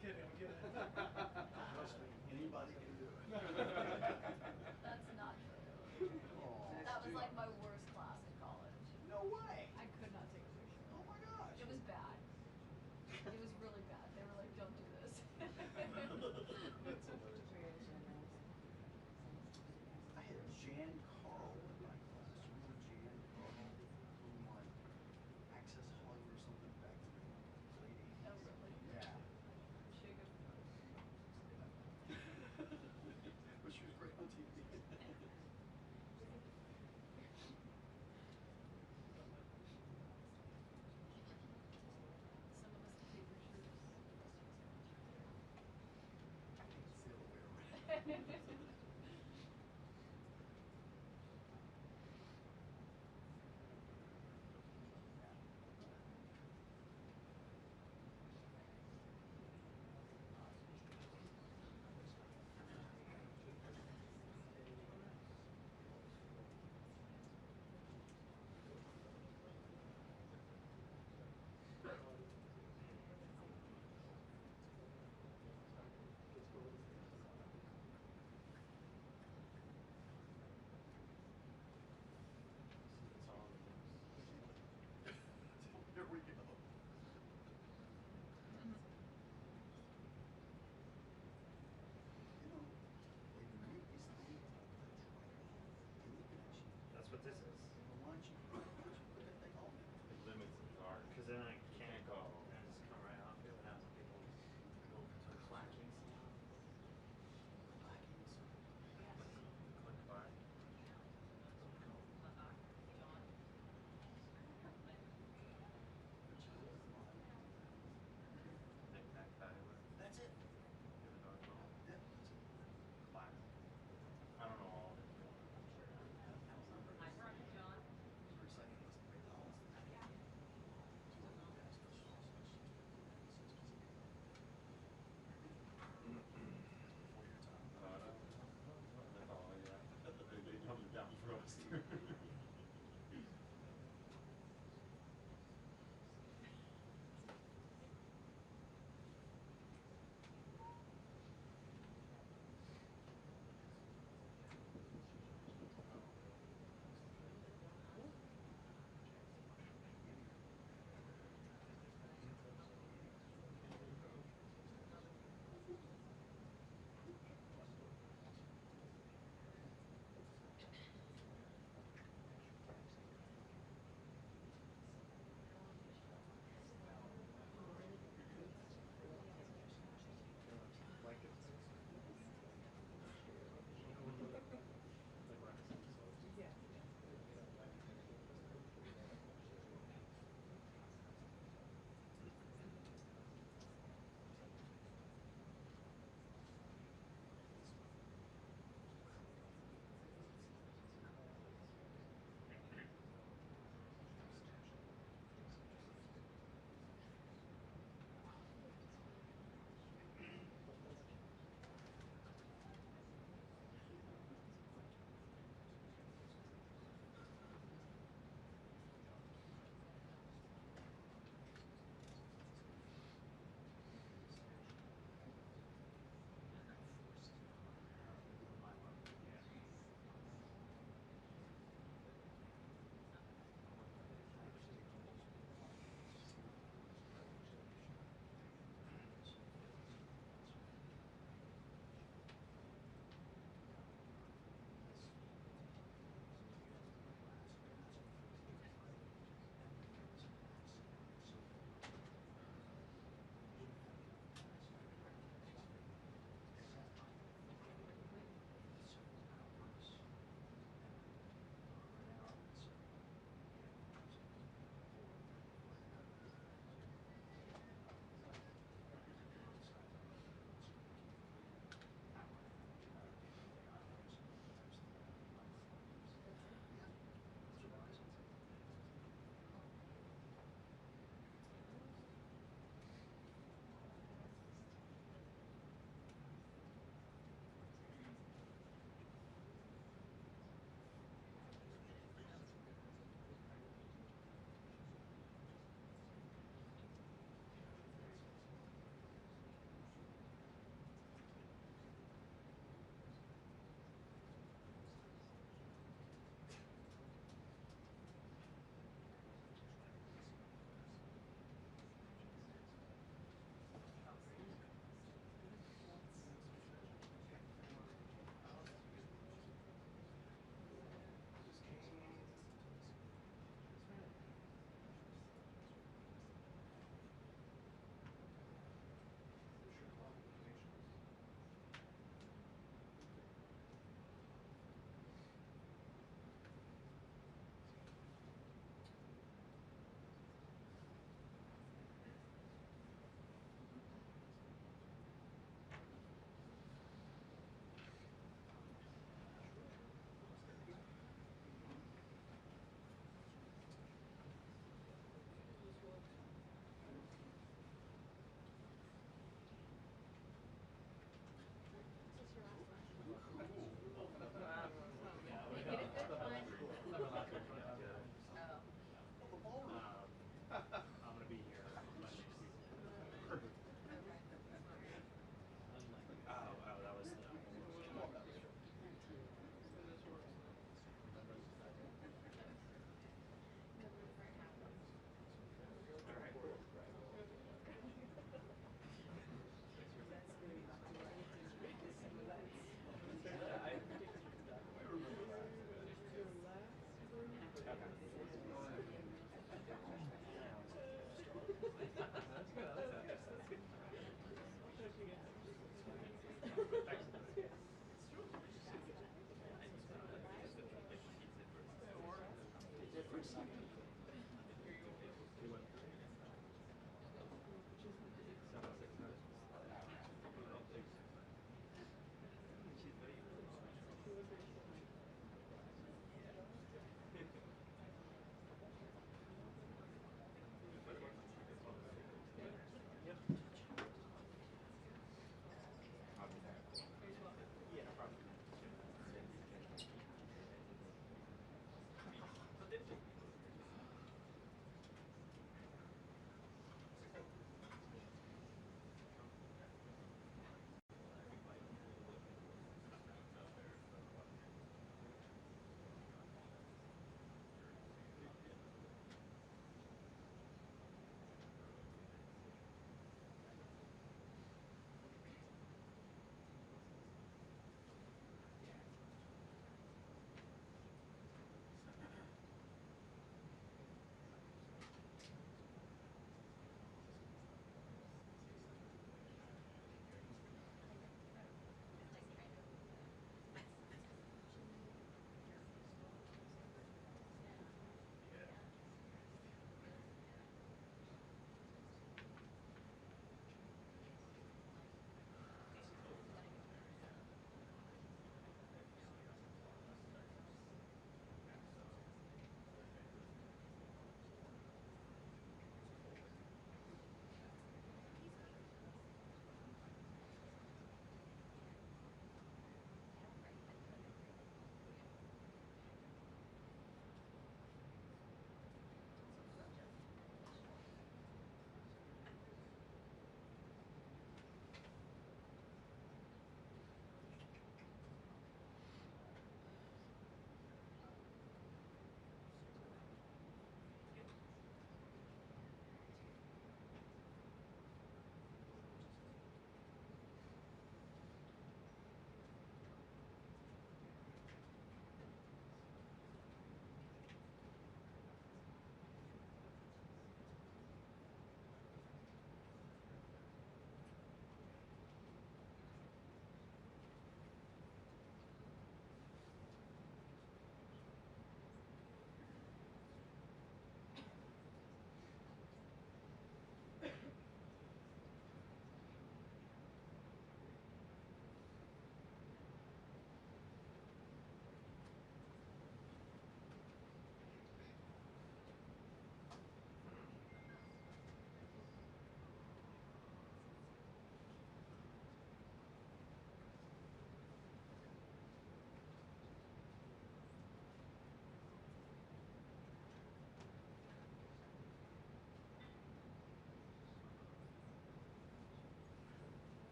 kidding, I'm kidding. Trust me, anybody can do it. That's not true. Aw. That was like my worst class in college. No way. I could not take a picture. Oh my gosh. It was bad. It was really bad. They were like, don't do this. That's hilarious. I had Jan Carl in my class. Remember Jan Carl from like Access Hug or something back in the late 80s? Oh, really? Yeah. Sugar. But she was great on TV. Some of us can take pictures. I think it's the other way around.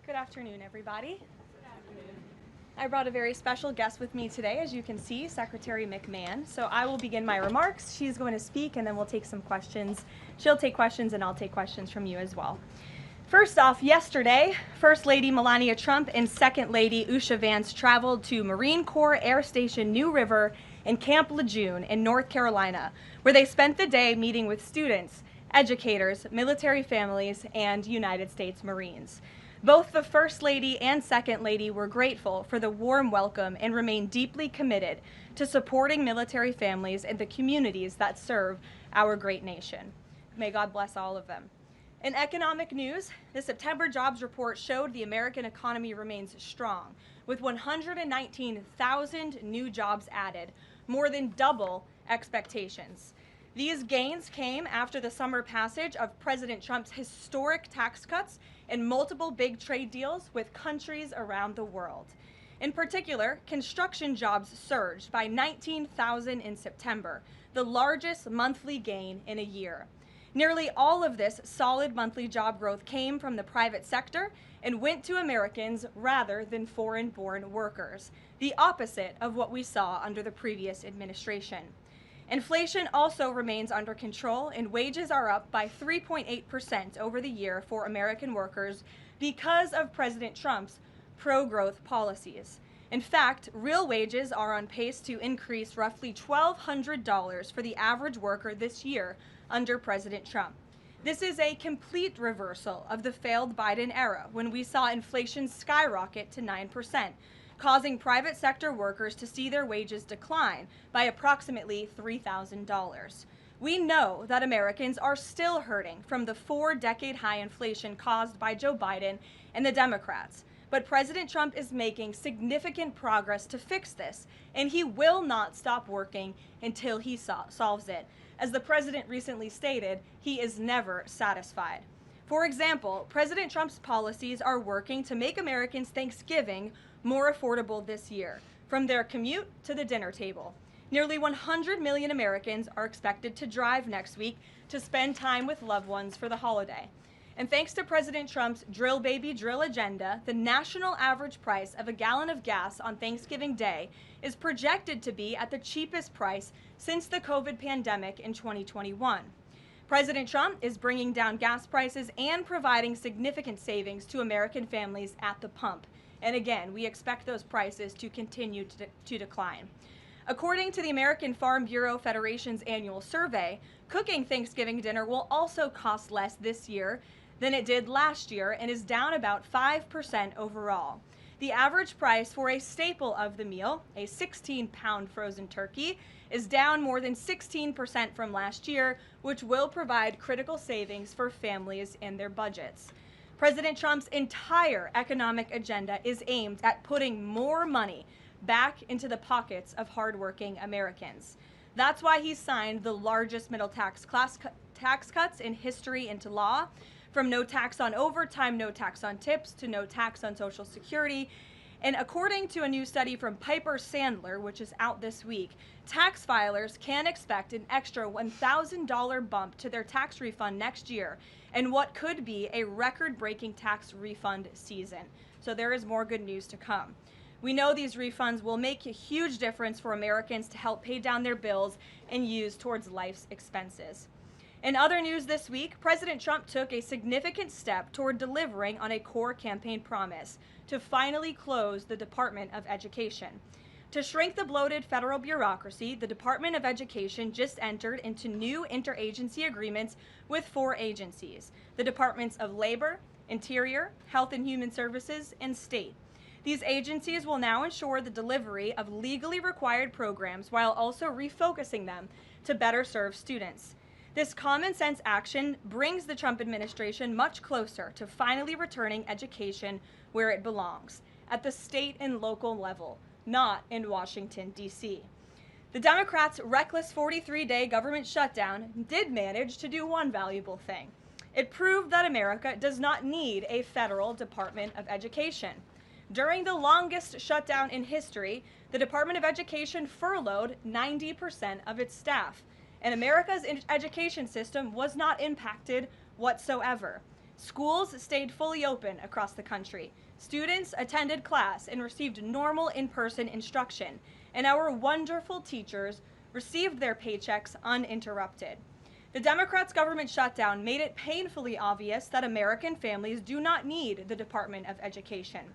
Good afternoon, everybody. I brought a very special guest with me today, as you can see, Secretary McMahon. So I will begin my remarks. She's going to speak, and then we'll take some questions. She'll take questions, and I'll take questions from you as well. First off, yesterday, First Lady Melania Trump and Second Lady Usha Vance traveled to Marine Corps Air Station New River and Camp Lejeune in North Carolina, where they spent the day meeting with students, educators, military families, and United States Marines. Both the First Lady and Second Lady were grateful for the warm welcome and remain deeply committed to supporting military families and the communities that serve our great nation. May God bless all of them. In economic news, the September jobs report showed the American economy remains strong, with 119,000 new jobs added, more than double expectations. These gains came after the summer passage of President Trump's historic tax cuts and multiple big trade deals with countries around the world. In particular, construction jobs surged by 19,000 in September, the largest monthly gain in a year. Nearly all of this solid monthly job growth came from the private sector and went to Americans rather than foreign-born workers, the opposite of what we saw under the previous administration. Inflation also remains under control, and wages are up by 3.8% over the year for American workers because of President Trump's pro-growth policies. In fact, real wages are on pace to increase roughly $1,200 for the average worker this year under President Trump. This is a complete reversal of the failed Biden era, when we saw inflation skyrocket to 9%. Causing private sector workers to see their wages decline by approximately $3,000. We know that Americans are still hurting from the 4-decade high inflation caused by Joe Biden and the Democrats, but President Trump is making significant progress to fix this, and he will not stop working until he solves it. As the president recently stated, he is never satisfied. For example, President Trump's policies are working to make Americans' Thanksgiving more affordable this year, from their commute to the dinner table. Nearly 100 million Americans are expected to drive next week to spend time with loved ones for the holiday. And thanks to President Trump's drill baby drill agenda, the national average price of a gallon of gas on Thanksgiving Day is projected to be at the cheapest price since the COVID pandemic in 2021. President Trump is bringing down gas prices and providing significant savings to American families at the pump. And again, we expect those prices to continue to decline. According to the American Farm Bureau Federation's annual survey, cooking Thanksgiving dinner will also cost less this year than it did last year and is down about 5% overall. The average price for a staple of the meal, a 16-pound frozen turkey, is down more than 16% from last year, which will provide critical savings for families and their budgets. President Trump's entire economic agenda is aimed at putting more money back into the pockets of hardworking Americans. That's why he signed the largest middle tax cuts in history into law, from no tax on overtime, no tax on tips, to no tax on Social Security. And according to a new study from Piper Sandler, which is out this week, tax filers can expect an extra $1,000 bump to their tax refund next year, and what could be a record-breaking tax refund season. So there is more good news to come. We know these refunds will make a huge difference for Americans to help pay down their bills and use towards life's expenses. In other news this week, President Trump took a significant step toward delivering on a core campaign promise to finally close the Department of Education. To shrink the bloated federal bureaucracy, the Department of Education just entered into new interagency agreements with 4 agencies: the Departments of Labor, Interior, Health and Human Services, and State. These agencies will now ensure the delivery of legally required programs while also refocusing them to better serve students. This common sense action brings the Trump administration much closer to finally returning education where it belongs, at the state and local level, not in Washington, D.C. The Democrats' reckless 43-day government shutdown did manage to do one valuable thing. It proved that America does not need a federal Department of Education. During the longest shutdown in history, the Department of Education furloughed 90% of its staff, and America's education system was not impacted whatsoever. Schools stayed fully open across the country. Students attended class and received normal in-person instruction, and our wonderful teachers received their paychecks uninterrupted. The Democrats' government shutdown made it painfully obvious that American families do not need the Department of Education.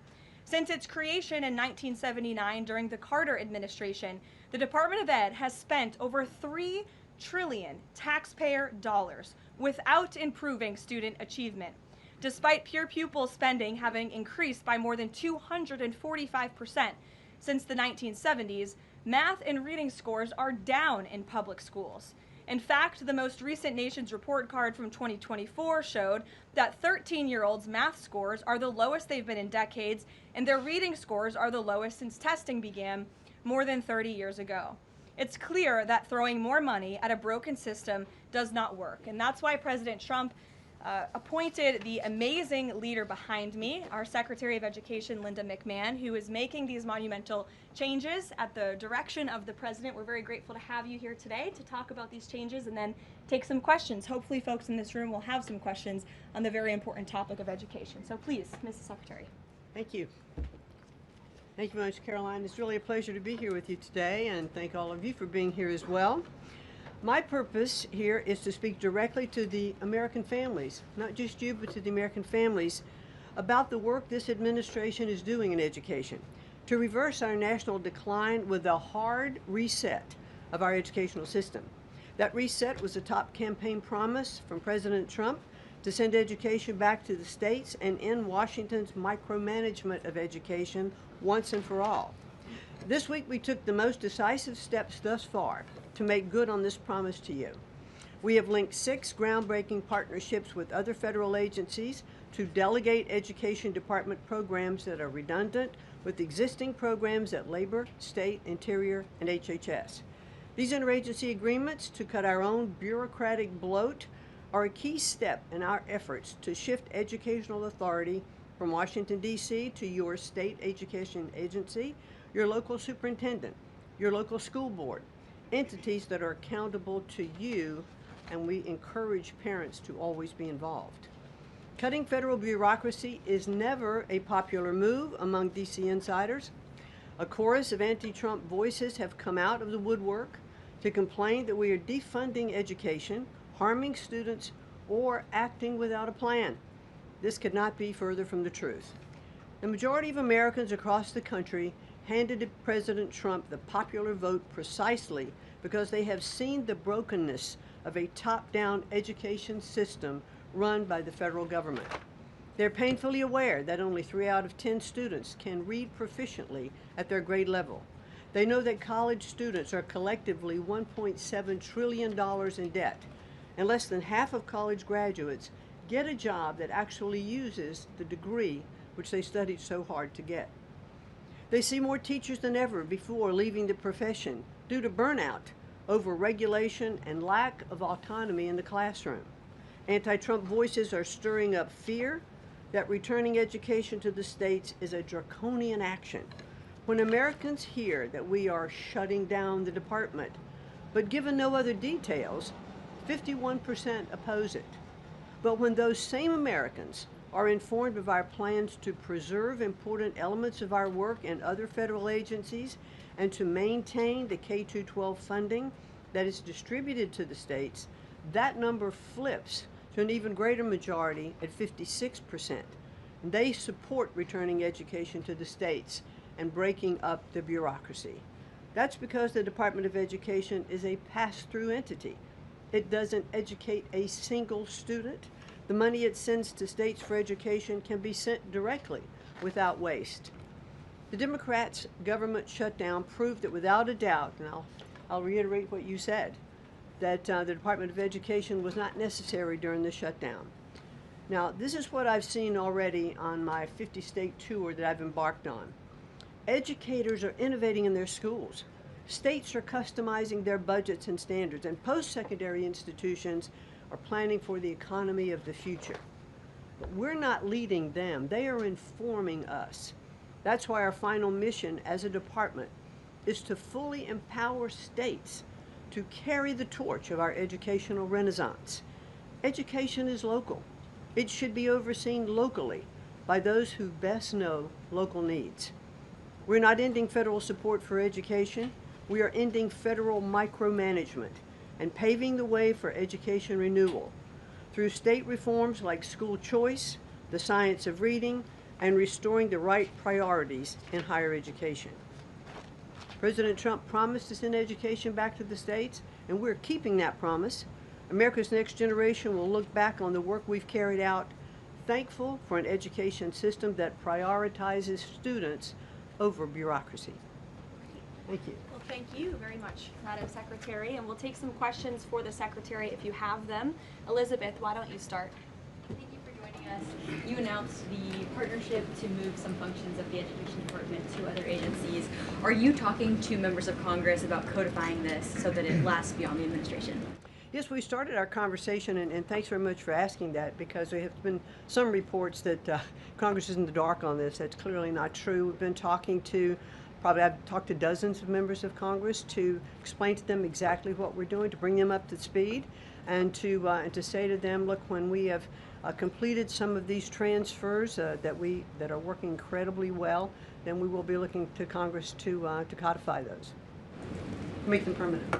Since its creation in 1979 during the Carter administration, the Department of Ed has spent over $3 trillion taxpayer dollars without improving student achievement. Despite pure pupil spending having increased by more than 245% since the 1970s, math and reading scores are down in public schools. In fact, the most recent Nation's Report Card from 2024 showed that 13-year-olds' math scores are the lowest they've been in decades, and their reading scores are the lowest since testing began more than 30 years ago. It's clear that throwing more money at a broken system does not work, and that's why President Trump appointed the amazing leader behind me, our Secretary of Education, Linda McMahon, who is making these monumental changes at the direction of the president. We're very grateful to have you here today to talk about these changes and then take some questions. Hopefully folks in this room will have some questions on the very important topic of education. So please, Mrs. Secretary. Thank you. Thank you very much, Caroline. It's really a pleasure to be here with you today, and thank all of you for being here as well. My purpose here is to speak directly to the American families, not just you, but to the American families, about the work this administration is doing in education to reverse our national decline with a hard reset of our educational system. That reset was a top campaign promise from President Trump to send education back to the states and end Washington's micromanagement of education once and for all. This week we took the most decisive steps thus far to make good on this promise to you. We have linked 6 groundbreaking partnerships with other federal agencies to delegate education department programs that are redundant with existing programs at Labor, State, Interior, and HHS. These interagency agreements to cut our own bureaucratic bloat are a key step in our efforts to shift educational authority from Washington, D.C. to your state education agency, your local superintendent, your local school board, entities that are accountable to you, and we encourage parents to always be involved. Cutting federal bureaucracy is never a popular move among D.C. insiders. A chorus of anti-Trump voices have come out of the woodwork to complain that we are defunding education, harming students, or acting without a plan. This could not be further from the truth. The majority of Americans across the country handed to President Trump the popular vote precisely because they have seen the brokenness of a top-down education system run by the federal government. They're painfully aware that only 3 out of 10 students can read proficiently at their grade level. They know that college students are collectively $1.7 trillion in debt, and less than half of college graduates get a job that actually uses the degree which they studied so hard to get. They see more teachers than ever before leaving the profession due to burnout, overregulation, and lack of autonomy in the classroom. Anti-Trump voices are stirring up fear that returning education to the states is a draconian action. When Americans hear that we are shutting down the department, but given no other details, 51% oppose it. But when those same Americans are informed of our plans to preserve important elements of our work in other federal agencies and to maintain the K-12 funding that is distributed to the states, that number flips to an even greater majority at 56%. And they support returning education to the states and breaking up the bureaucracy. That's because the Department of Education is a pass-through entity. It doesn't educate a single student. The money it sends to states for education can be sent directly without waste. The Democrats' government shutdown proved that without a doubt, and I'll reiterate what you said, that the Department of Education was not necessary during the shutdown. Now, this is what I've seen already on my 50-state tour that I've embarked on. Educators are innovating in their schools. States are customizing their budgets and standards, and post-secondary institutions are planning for the economy of the future. But we're not leading them. They are informing us. That's why our final mission as a department is to fully empower states to carry the torch of our educational renaissance. Education is local. It should be overseen locally by those who best know local needs. We're not ending federal support for education. We are ending federal micromanagement and paving the way for education renewal through state reforms like school choice, the science of reading, and restoring the right priorities in higher education. President Trump promised to send education back to the states, and we're keeping that promise. America's next generation will look back on the work we've carried out, thankful for an education system that prioritizes students over bureaucracy. Thank you. Well, thank you very much, Madam Secretary, and we'll take some questions for the Secretary if you have them. Elizabeth, why don't you start? Thank you for joining us. You announced the partnership to move some functions of the Education Department to other agencies. Are you talking to members of Congress about codifying this so that it lasts beyond the administration? Yes, we started our conversation, and thanks very much for asking that, because there have been some reports that Congress is in the dark on this. That's clearly not true. We've been talking to, I've talked to dozens of members of Congress to explain to them exactly what we're doing, to bring them up to speed, and to say to them, look, when we have completed some of these transfers that are working incredibly well, then we will be looking to Congress to codify those, make them permanent.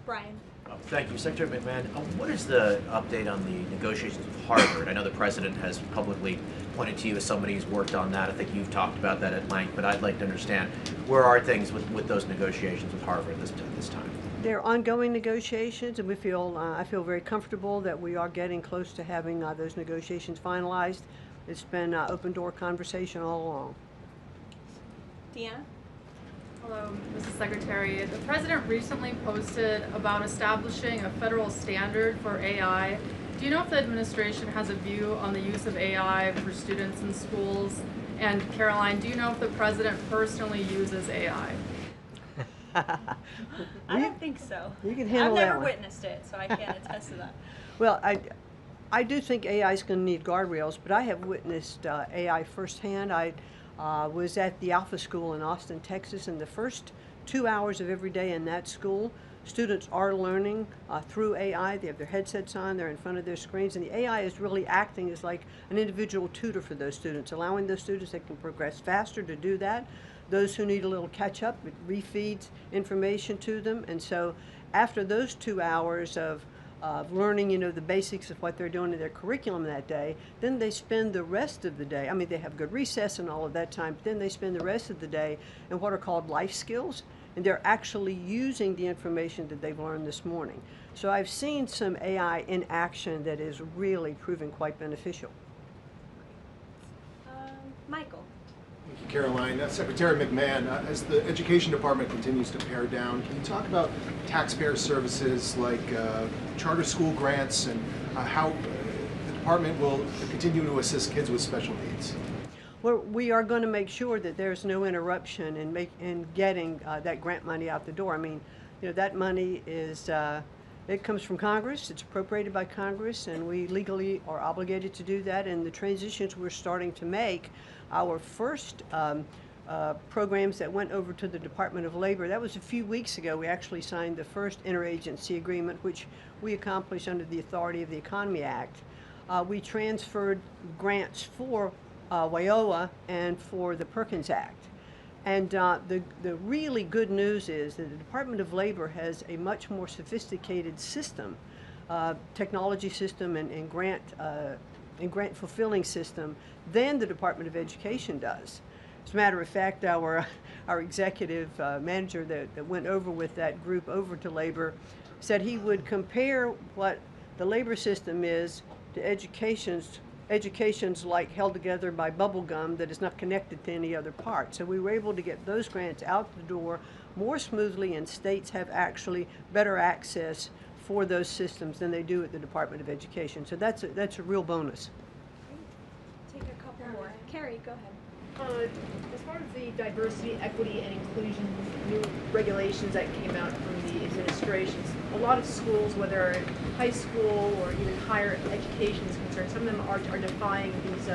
Brian. Thank you. Secretary McMahon, what is the update on the negotiations with Harvard? I know the President has publicly pointed to you as somebody who's worked on that. I think you've talked about that at length, but I'd like to understand, where are things with those negotiations with Harvard this time? They're ongoing negotiations, and I feel very comfortable that we are getting close to having those negotiations finalized. It's been open door conversation all along. Deanna? Hello, Mrs. Secretary. The President recently posted about establishing a federal standard for AI. Do you know if the administration has a view on the use of AI for students in schools? And Karoline, do you know if the President personally uses AI? I don't think so. You can handle that I've never one. witnessed it, so I can't attest to that. Well, I do think AI is going to need guardrails, but I have witnessed AI firsthand. I was at the Alpha School in Austin, Texas, and the first 2 hours of every day in that school, students are learning through AI. They have their headsets on, they're in front of their screens, and the AI is really acting as like an individual tutor for those students, allowing those students that can progress faster to do that. Those who need a little catch-up, it refeeds information to them. And so after those 2 hours of learning, the basics of what they're doing in their curriculum that day, then they spend the rest of the day, they have good recess and all of that time, but then they spend the rest of the day in what are called life skills, and they're actually using the information that they've learned this morning. So I've seen some AI in action that is really proving quite beneficial. Michael. Thank you, Caroline. Secretary McMahon, as the Education Department continues to pare down, can you talk about taxpayer services like charter school grants and how the department will continue to assist kids with special needs? Well, we are going to make sure that there's no interruption in getting that grant money out the door. That money is, it comes from Congress, it's appropriated by Congress, and we legally are obligated to do that. And the transitions we're starting to make, our first programs that went over to the Department of Labor, that was a few weeks ago. We actually signed the first interagency agreement, which we accomplished under the authority of the Economy Act. We transferred grants for WIOA and for the Perkins Act. And the really good news is that the Department of Labor has a much more sophisticated system, technology system and grant fulfilling system than the Department of Education does. As a matter of fact, our executive manager that went over with that group over to Labor said he would compare what the labor system is to education's like held together by bubble gum that is not connected to any other part. So we were able to get those grants out the door more smoothly, and states have actually better access for those systems than they do at the Department of Education. So that's a real bonus. Take a couple more. Carrie, go ahead. As far as the diversity, equity, and inclusion new regulations that came out from the administrations, a lot of schools, whether high school or even higher education is concerned, some of them are defying these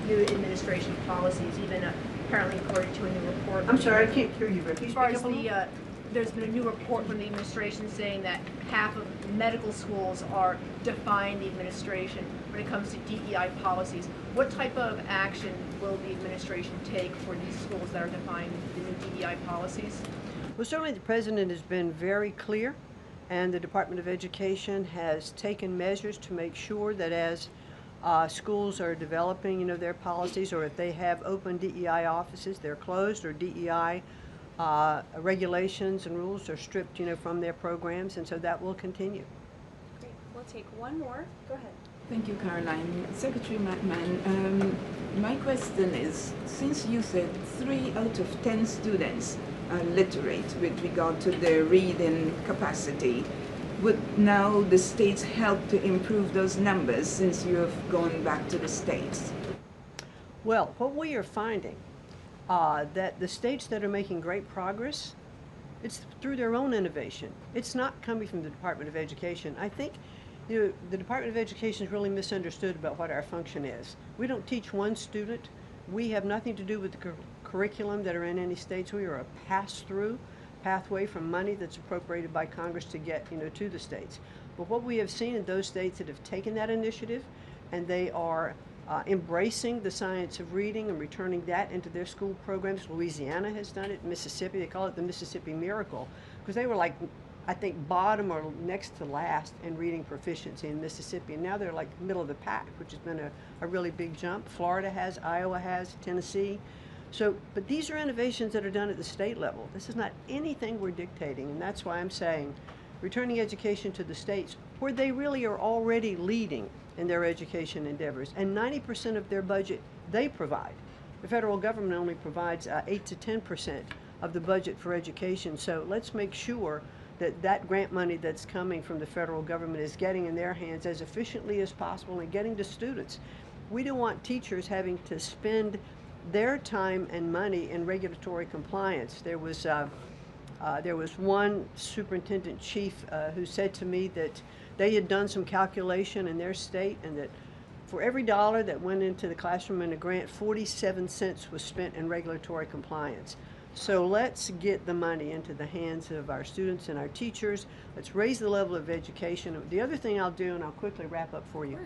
new administration policies, even apparently according to a new report. I'm sorry, I can't hear you, but as far as the there's been a new report from the administration saying that half of medical schools are defying the administration when it comes to DEI policies. What type of action will the administration take for these schools that are defying the new DEI policies? Well, certainly the President has been very clear, and the Department of Education has taken measures to make sure that as schools are developing, their policies, or if they have open DEI offices, they're closed, or DEI regulations and rules are stripped, from their programs, and so that will continue. Great. We'll take one more. Go ahead. Thank you, Karoline. Secretary McMahon, my question is, since you said 3 out of 10 students are literate with regard to their reading capacity, would now the states help to improve those numbers since you have gone back to the states? Well, what we are finding, that the states that are making great progress, it's through their own innovation. It's not coming from the Department of Education. I think the Department of Education is really misunderstood about what our function is. We don't teach one student. We have nothing to do with the curriculum that are in any states. We are a pass-through pathway from money that's appropriated by Congress to get, to the states. But what we have seen in those states that have taken that initiative, and they are embracing the science of reading and returning that into their school programs. Louisiana has done it. Mississippi, they call it the Mississippi Miracle, because they were like, I think, bottom or next to last in reading proficiency in Mississippi, and now they're like middle of the pack, which has been a really big jump. Florida has, Iowa has, Tennessee. So, but these are innovations that are done at the state level. This is not anything we're dictating, and that's why I'm saying returning education to the states where they really are already leading in their education endeavors, and 90% of their budget they provide. The federal government only provides 8 to 10% of the budget for education, so let's make sure that that grant money that's coming from the federal government is getting in their hands as efficiently as possible and getting to students. We don't want teachers having to spend their time and money in regulatory compliance. There was one superintendent chief who said to me that they had done some calculation in their state, and that for every dollar that went into the classroom in a grant, 47 cents was spent in regulatory compliance. So let's get the money into the hands of our students and our teachers. Let's raise the level of education. The other thing I'll do, and I'll quickly wrap up for you,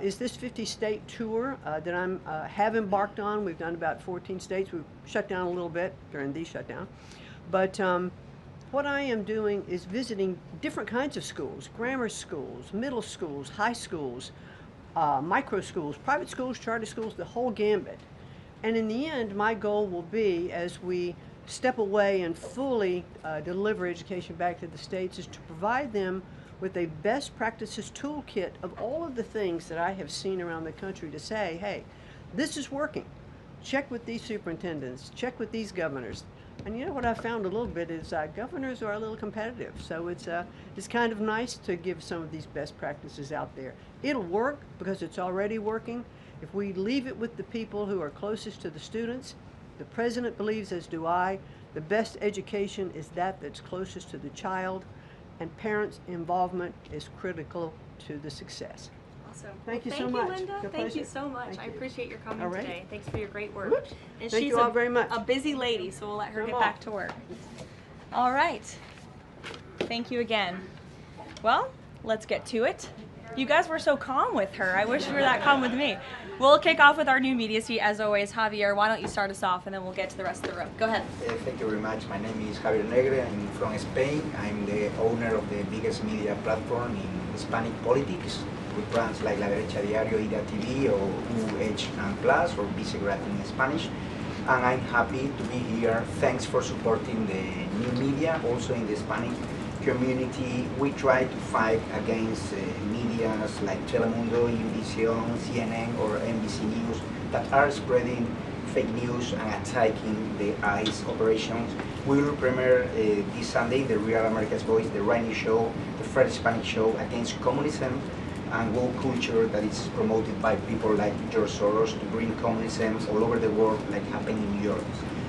is this 50-state tour that I have embarked on. We've done about 14 states. We've shut down a little bit during the shutdown. But what I am doing is visiting different kinds of schools, grammar schools, middle schools, high schools, micro schools, private schools, charter schools, the whole gambit. And in the end, my goal will be, as we step away and fully deliver education back to the states, is to provide them with a best practices toolkit of all of the things that I have seen around the country to say, hey, this is working. Check with these superintendents, check with these governors. And you know what I found a little bit is governors are a little competitive. So it's kind of nice to give some of these best practices out there. It'll work because it's already working. If we leave it with the people who are closest to the students, the president believes, as do I, the best education is that's closest to the child, and parents' involvement is critical to the success. Awesome. Thank you so Thank much. you, Linda. It's a Thank you pleasure. so much. Thank I you. appreciate your coming All right. today. Thanks for your great work. Whoop. And Thank she's you all very much. a busy lady, so we'll let her Come get on. back to work. All right. Thank you again. Well, let's get to it. You guys were so calm with her. I wish you were that calm with me. We'll kick off with our new media suite as always. Javier, why don't you start us off, and then we'll get to the rest of the room. Go ahead. Thank you very much. My name is Javier Negre. I'm from Spain. I'm the owner of the biggest media platform in Hispanic politics, with brands like La Derecha Diario, Ida TV, or UH+, or Vicegrad in Spanish. And I'm happy to be here. Thanks for supporting the new media, also in the Hispanic community. We try to fight against medias like Telemundo, Univision, CNN, or NBC News that are spreading fake news and attacking the ICE operations. We will premiere this Sunday the Real America's Voice, the Rainy Show, the first Hispanic show against communism and woke culture that is promoted by people like George Soros to bring communism all over the world, like happened in New York.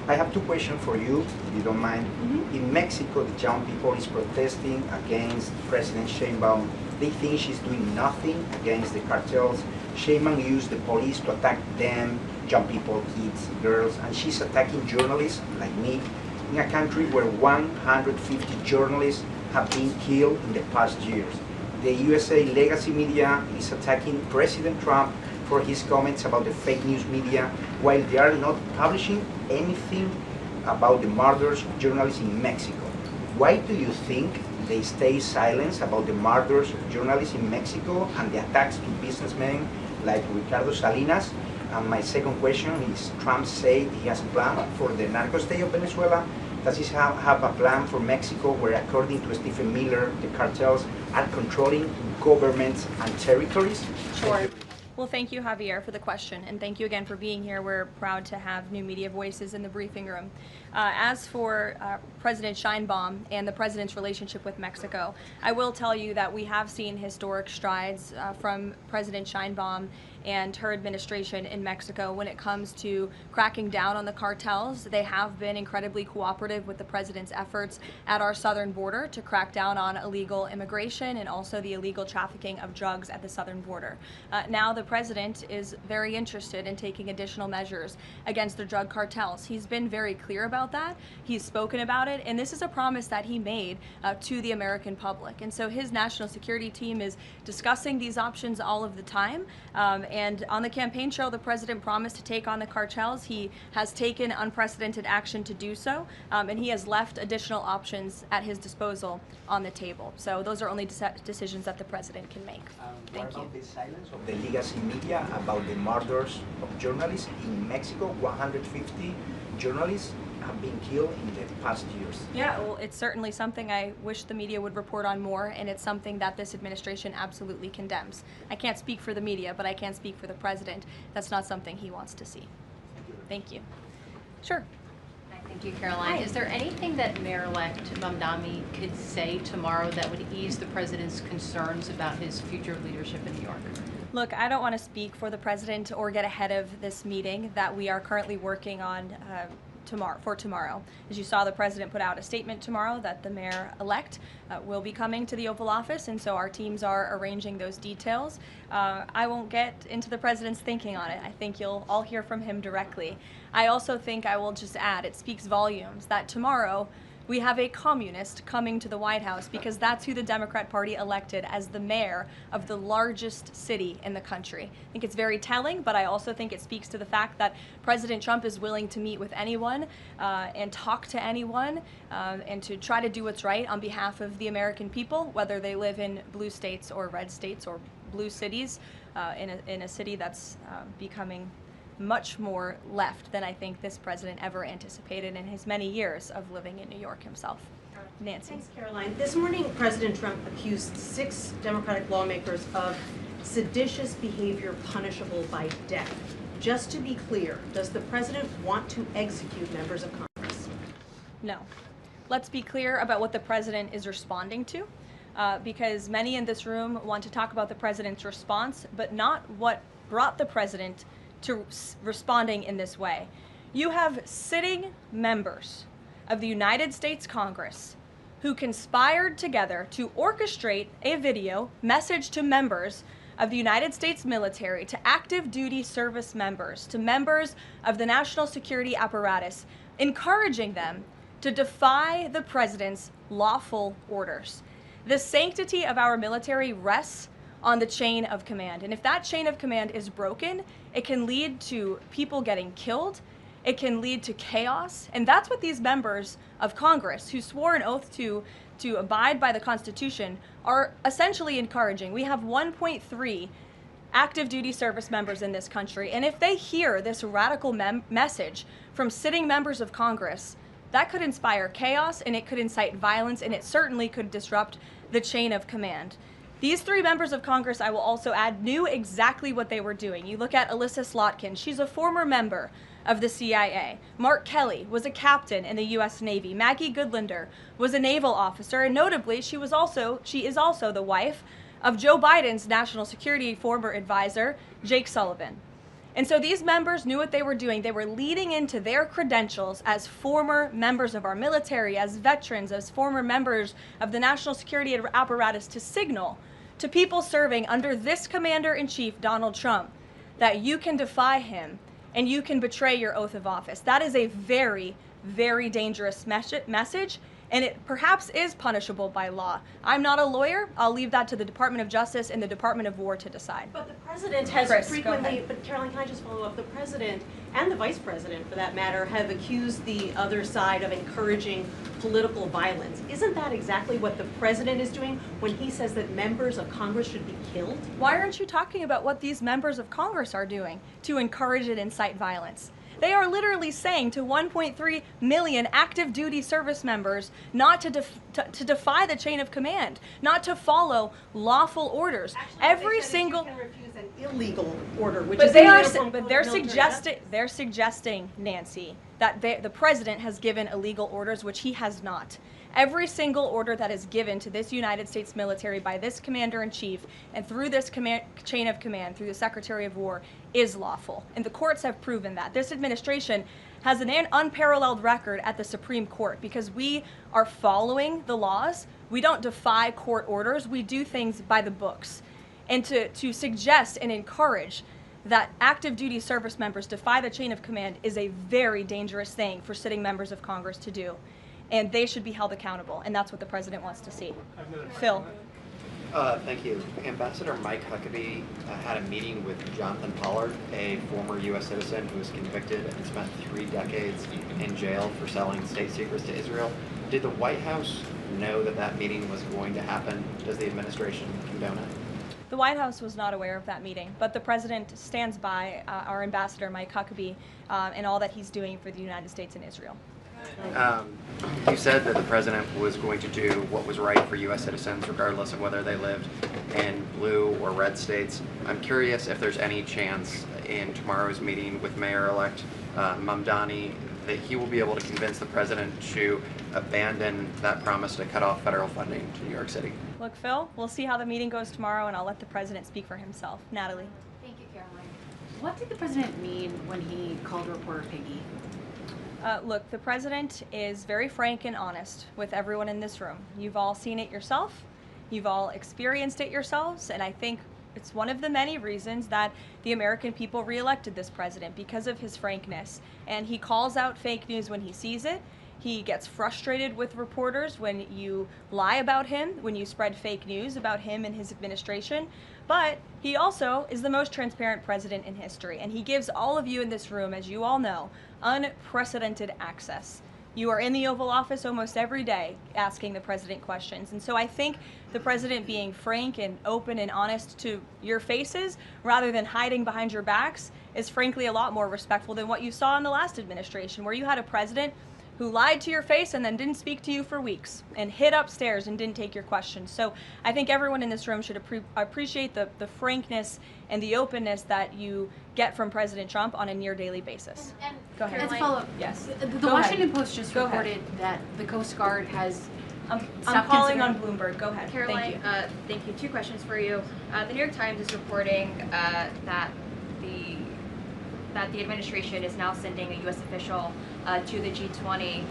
I have two questions for you, if you don't mind. In Mexico, the young people is protesting against President Sheinbaum. They think she's doing nothing against the cartels. Sheinbaum used the police to attack them, young people, kids, girls, and she's attacking journalists like me. in a country where 150 journalists have been killed in the past years. The USA legacy media is attacking President Trump for his comments about the fake news media, while they are not publishing anything about the murders of journalists in Mexico. Why do you think they stay silent about the murders of journalists in Mexico and the attacks to businessmen like Ricardo Salinas? And my second question is, Trump said he has a plan for the narco state of Venezuela. Does he have a plan for Mexico where, according to Stephen Miller, the cartels are controlling governments and territories? Sure. Well, thank you, Javier, for the question, and thank you again for being here. We're proud to have new media voices in the briefing room. As for President Sheinbaum and the president's relationship with Mexico, I will tell you that we have seen historic strides from President Sheinbaum and her administration in Mexico when it comes to cracking down on the cartels. They have been incredibly cooperative with the president's efforts at our southern border to crack down on illegal immigration and also the illegal trafficking of drugs at the southern border. Now the president is very interested in taking additional measures against the drug cartels. He's been very clear about that. He's spoken about it, and this is a promise that he made to the American public. And so his national security team is discussing these options all of the time. And on the campaign trail, the president promised to take on the cartels. He has taken unprecedented action to do so, and he has left additional options at his disposal on the table. So those are only decisions that the president can make. Thank you. What about the silence of the legacy media about the murders of journalists in Mexico? 150 journalists have been killed in the past years. Yeah, well, it's certainly something I wish the media would report on more, and it's something that this administration absolutely condemns. I can't speak for the media, but I can speak for the president. That's not something he wants to see. Thank you. Sure. Hi, thank you, Caroline. Hi. Is there anything that Mayor-elect Mamdani could say tomorrow that would ease the president's concerns about his future leadership in New York? Look, I don't want to speak for the president or get ahead of this meeting that we are currently working on tomorrow. As you saw, the president put out a statement tomorrow that the mayor-elect will be coming to the Oval Office, and so our teams are arranging those details. I won't get into the president's thinking on it. I think you'll all hear from him directly. I also think I will just add, it speaks volumes that tomorrow we have a communist coming to the White House because that's who the Democrat Party elected as the mayor of the largest city in the country. I think it's very telling, but I also think it speaks to the fact that President Trump is willing to meet with anyone and talk to anyone and to try to do what's right on behalf of the American people, whether they live in blue states or red states or blue cities, in a city that's becoming much more left than I think this president ever anticipated in his many years of living in New York himself. Nancy. Thanks, Caroline. This morning, President Trump accused 6 Democratic lawmakers of seditious behavior punishable by death. Just to be clear, does the president want to execute members of Congress? No. Let's be clear about what the president is responding to, because many in this room want to talk about the president's response, but not what brought the president to responding in this way. You have sitting members of the United States Congress who conspired together to orchestrate a video message to members of the United States military, to active duty service members, to members of the national security apparatus, encouraging them to defy the president's lawful orders. The sanctity of our military rests on the chain of command. And if that chain of command is broken, it can lead to people getting killed. It can lead to chaos. And that's what these members of Congress who swore an oath to abide by the Constitution are essentially encouraging. We have 1.3 active duty service members in this country. And if they hear this radical message from sitting members of Congress, that could inspire chaos and it could incite violence and it certainly could disrupt the chain of command. These 3 members of Congress, I will also add, knew exactly what they were doing. You look at Alyssa Slotkin. She's a former member of the CIA. Mark Kelly was a captain in the U.S. Navy. Maggie Goodlander was a naval officer, and notably, she is also the wife of Joe Biden's national security former advisor, Jake Sullivan. And so these members knew what they were doing. They were leading into their credentials as former members of our military, as veterans, as former members of the national security apparatus to signal to people serving under this commander-in-chief, Donald Trump, that you can defy him and you can betray your oath of office. That is a very, very dangerous message, and it perhaps is punishable by law. I'm not a lawyer. I'll leave that to the Department of Justice and the Department of War to decide. But the president has Chris, go frequently, ahead. but Caroline, can I just follow up? The president and the vice president, for that matter, have accused the other side of encouraging political violence. Isn't that exactly what the president is doing when he says that members of Congress should be killed? Why aren't you talking about what these members of Congress are doing to encourage and incite violence? They are literally saying to 1.3 million active duty service members not to defy the chain of command, not to follow lawful orders. Actually, Every they said single you can refuse an illegal order, which But is they in are, uniform but with they're military suggesting, Nancy, that the president has given illegal orders, which he has not. Every single order that is given to this United States military by this commander-in-chief and through this chain of command, through the Secretary of War, is lawful. And the courts have proven that. This administration has an unparalleled record at the Supreme Court because we are following the laws. We don't defy court orders. We do things by the books. And to suggest and encourage that active duty service members defy the chain of command is a very dangerous thing for sitting members of Congress to do. And they should be held accountable, and that's what the president wants to see. Phil. Thank you. Ambassador Mike Huckabee had a meeting with Jonathan Pollard, a former U.S. citizen who was convicted and spent 3 decades in jail for selling state secrets to Israel. Did the White House know that that meeting was going to happen? Does the administration condone it? The White House was not aware of that meeting, but the president stands by our ambassador, Mike Huckabee, and all that he's doing for the United States and Israel. You said that the president was going to do what was right for U.S. citizens, regardless of whether they lived in blue or red states. I'm curious if there's any chance in tomorrow's meeting with Mayor-elect Mamdani that he will be able to convince the president to abandon that promise to cut off federal funding to New York City. Look, Phil, we'll see how the meeting goes tomorrow, and I'll let the president speak for himself. Natalie. Thank you, Caroline. What did the president mean when he called reporter piggy? Look, the president is very frank and honest with everyone in this room. You've all seen it yourself. You've all experienced it yourselves, and I think it's one of the many reasons that the American people reelected this president, because of his frankness. And he calls out fake news when he sees it. He gets frustrated with reporters when you lie about him, when you spread fake news about him and his administration. But he also is the most transparent president in history, and he gives all of you in this room, as you all know, unprecedented access. You are in the Oval Office almost every day asking the president questions. And so I think the president being frank and open and honest to your faces rather than hiding behind your backs is frankly a lot more respectful than what you saw in the last administration, where you had a president who lied to your face and then didn't speak to you for weeks and hid upstairs and didn't take your questions. So I think everyone in this room should appreciate the frankness and the openness that you get from President Trump on a near daily basis. And Go ahead. As a follow-up, Yes. The Washington Post just Go reported that the Coast Guard has I'm stopped calling on considering- Bloomberg. Go ahead. Caroline, Thank you. thank you. 2 questions for you. The New York Times is reporting that the administration is now sending a U.S. official to the G20.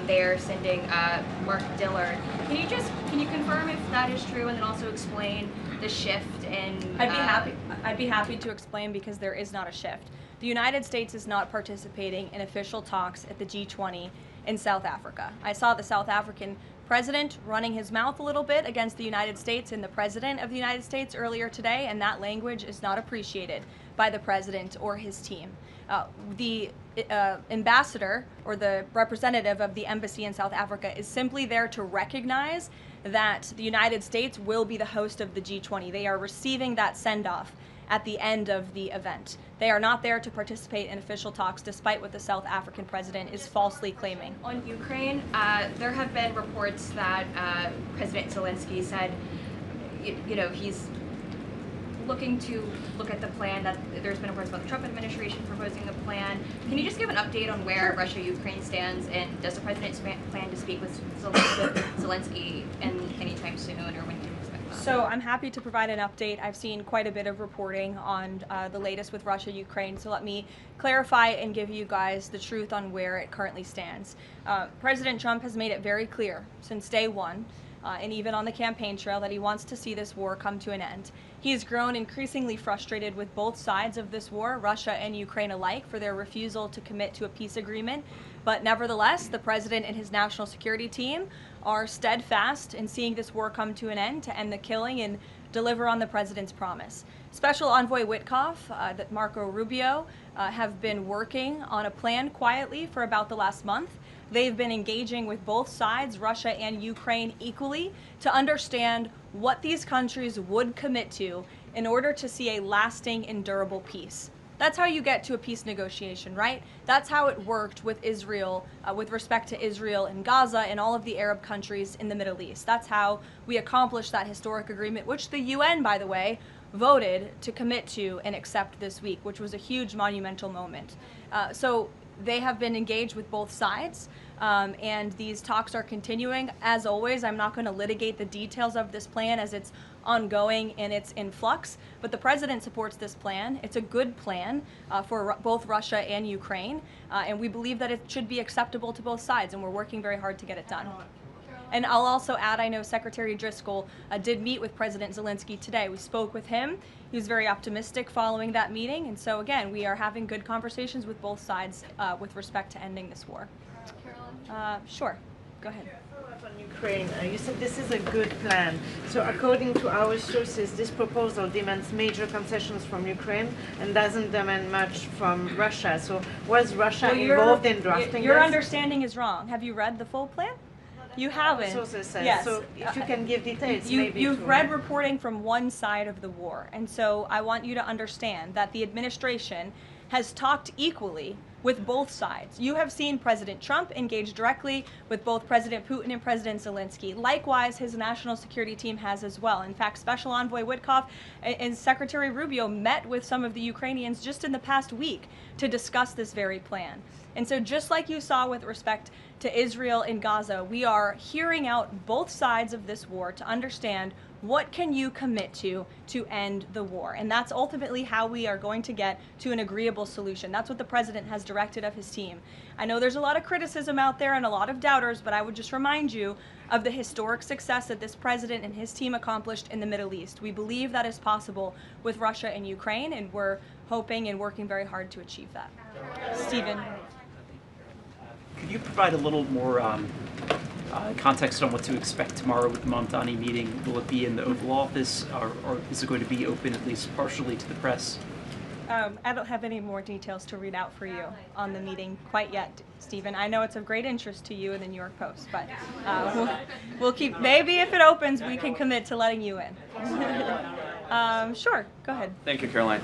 They are sending Mark Dillard. Can you confirm if that is true, and then also explain the shift in? I'd be happy to explain, because there is not a shift. The United States is not participating in official talks at the G20 in South Africa. I saw the South African president running his mouth a little bit against the United States and the president of the United States earlier today, and that language is not appreciated by the president or his team. The ambassador or the representative of the embassy in South Africa is simply there to recognize that the United States will be the host of the G20. They are receiving that send-off at the end of the event. They are not there to participate in official talks, despite what the South African president is falsely claiming. On Ukraine, there have been reports that President Zelensky said, he's looking to look at the plan, that there's been reports about the Trump administration proposing a plan. Can you just give an update on where Russia-Ukraine stands, and does the president plan to speak with Zelensky anytime soon, or when can you expect that? So I'm happy to provide an update. I've seen quite a bit of reporting on the latest with Russia-Ukraine, so let me clarify and give you guys the truth on where it currently stands. President Trump has made it very clear since day one and even on the campaign trail that he wants to see this war come to an end. He has grown increasingly frustrated with both sides of this war, Russia and Ukraine alike, for their refusal to commit to a peace agreement. But nevertheless, the president and his national security team are steadfast in seeing this war come to an end, to end the killing and deliver on the president's promise. Special Envoy Witkoff, Marco Rubio, have been working on a plan quietly for about the last month. They've been engaging with both sides, Russia and Ukraine, equally to understand what these countries would commit to in order to see a lasting and durable peace. That's how you get to a peace negotiation, right? That's how it worked with Israel, with respect to Israel and Gaza and all of the Arab countries in the Middle East. That's how we accomplished that historic agreement, which the UN, by the way, voted to commit to and accept this week, which was a huge monumental moment. So they have been engaged with both sides, and these talks are continuing. As always, I'm not going to litigate the details of this plan as it's ongoing and it's in flux, but the president supports this plan. It's a good plan for both Russia and Ukraine, and we believe that it should be acceptable to both sides, and we're working very hard to get it done. And I'll also add, I know Secretary Driscoll did meet with President Zelensky today. We spoke with him. He was very optimistic following that meeting. And so again, we are having good conversations with both sides with respect to ending this war. Sure, go ahead. On Ukraine, you said this is a good plan. So according to our sources, this proposal demands major concessions from Ukraine and doesn't demand much from Russia. So was Russia involved in drafting Your this? understanding is wrong. Have you read the full plan? You haven't. Sources says. Yes. So if you can give details, maybe. You've read reporting from one side of the war, and so I want you to understand that the administration has talked equally with both sides. You have seen President Trump engage directly with both President Putin and President Zelensky. Likewise, his national security team has as well. In fact, Special Envoy Witkoff and Secretary Rubio met with some of the Ukrainians just in the past week to discuss this very plan. And so just like you saw with respect to Israel and Gaza, we are hearing out both sides of this war to understand what can you commit to end the war. And that's ultimately how we are going to get to an agreeable solution. That's what the president has directed of his team. I know there's a lot of criticism out there and a lot of doubters, but I would just remind you of the historic success that this president and his team accomplished in the Middle East. We believe that is possible with Russia and Ukraine, and we're hoping and working very hard to achieve that. Stephen. Could you provide a little more context on what to expect tomorrow with the Mamdani meeting? Will it be in the Oval Office, or is it going to be open at least partially to the press? I don't have any more details to read out for you on the meeting quite yet, Stephen. I know it's of great interest to you and the New York Post, but we'll keep, maybe if it opens, we can commit to letting you in. Sure, go ahead. Thank you, Caroline.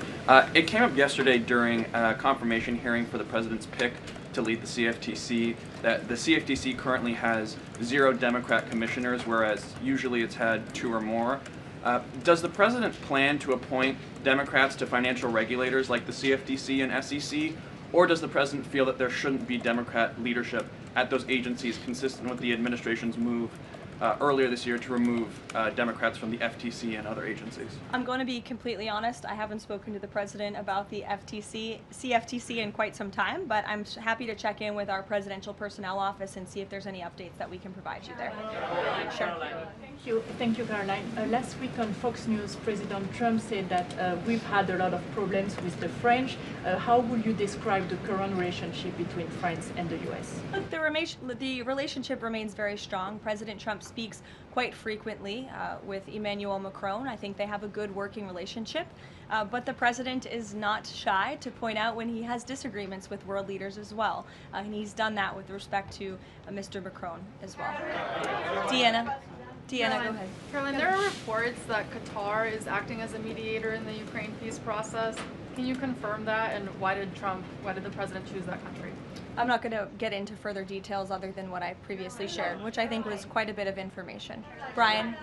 It came up yesterday during a confirmation hearing for the president's pick to lead the CFTC that the CFTC currently has 0 Democrat commissioners, whereas usually it's had 2 or more. Does the president plan to appoint Democrats to financial regulators like the CFTC and SEC, or does the president feel that there shouldn't be Democrat leadership at those agencies, consistent with the administration's move earlier this year to remove Democrats from the FTC and other agencies? I'm going to be completely honest. I haven't spoken to the president about the CFTC in quite some time, but I'm happy to check in with our presidential personnel office and see if there's any updates that we can provide you there. Sure. Thank you, Caroline. Last week on Fox News, President Trump said that we've had a lot of problems with the French. How would you describe the current relationship between France and the U.S.? Look, the relationship remains very strong. President Trump speaks quite frequently with Emmanuel Macron. I think they have a good working relationship. But the president is not shy to point out when he has disagreements with world leaders as well. And he's done that with respect to Mr. Macron as well. Deanna, go ahead. Caroline, there are reports that Qatar is acting as a mediator in the Ukraine peace process. Can you confirm that, and why did the president choose that country? I'm not going to get into further details other than what I previously shared, which I think was quite a bit of information. Brian?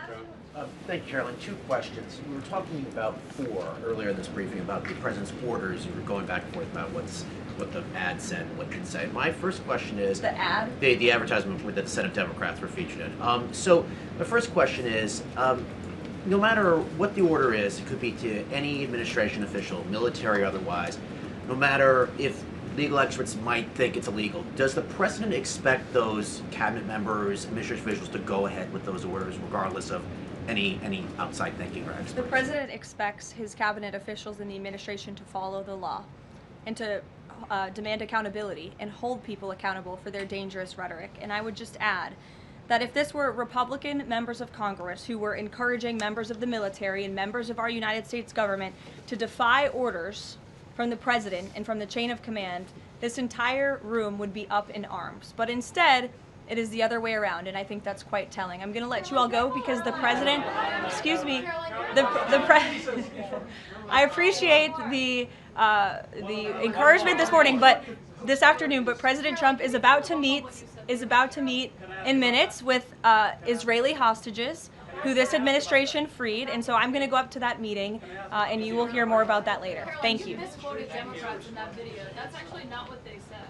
Thank you, Caroline. 2 questions. We were talking about 4 earlier in this briefing about the president's orders. You were going back and forth about what the ad said and what it didn't say. My first question is the ad, the advertisement that the Senate Democrats were featured in. So the first question is, no matter what the order is, it could be to any administration official, military or otherwise, no matter if legal experts might think it's illegal. Does the president expect those cabinet members, administrative officials to go ahead with those orders regardless of any outside thinking or experts? The president expects his cabinet officials and the administration to follow the law and to demand accountability and hold people accountable for their dangerous rhetoric. And I would just add that if this were Republican members of Congress who were encouraging members of the military and members of our United States government to defy orders from the president and from the chain of command, this entire room would be up in arms. But instead, it is the other way around, and I think that's quite telling. I'm going to let you all go because the president, excuse me, I appreciate the encouragement this morning, but this afternoon. But President Trump is about to meet in minutes with Israeli hostages who this administration freed, and so I'm going to go up to that meeting, and you will hear more about that later. Thank you. Misquoted Democrats in that video. That's actually not what they said.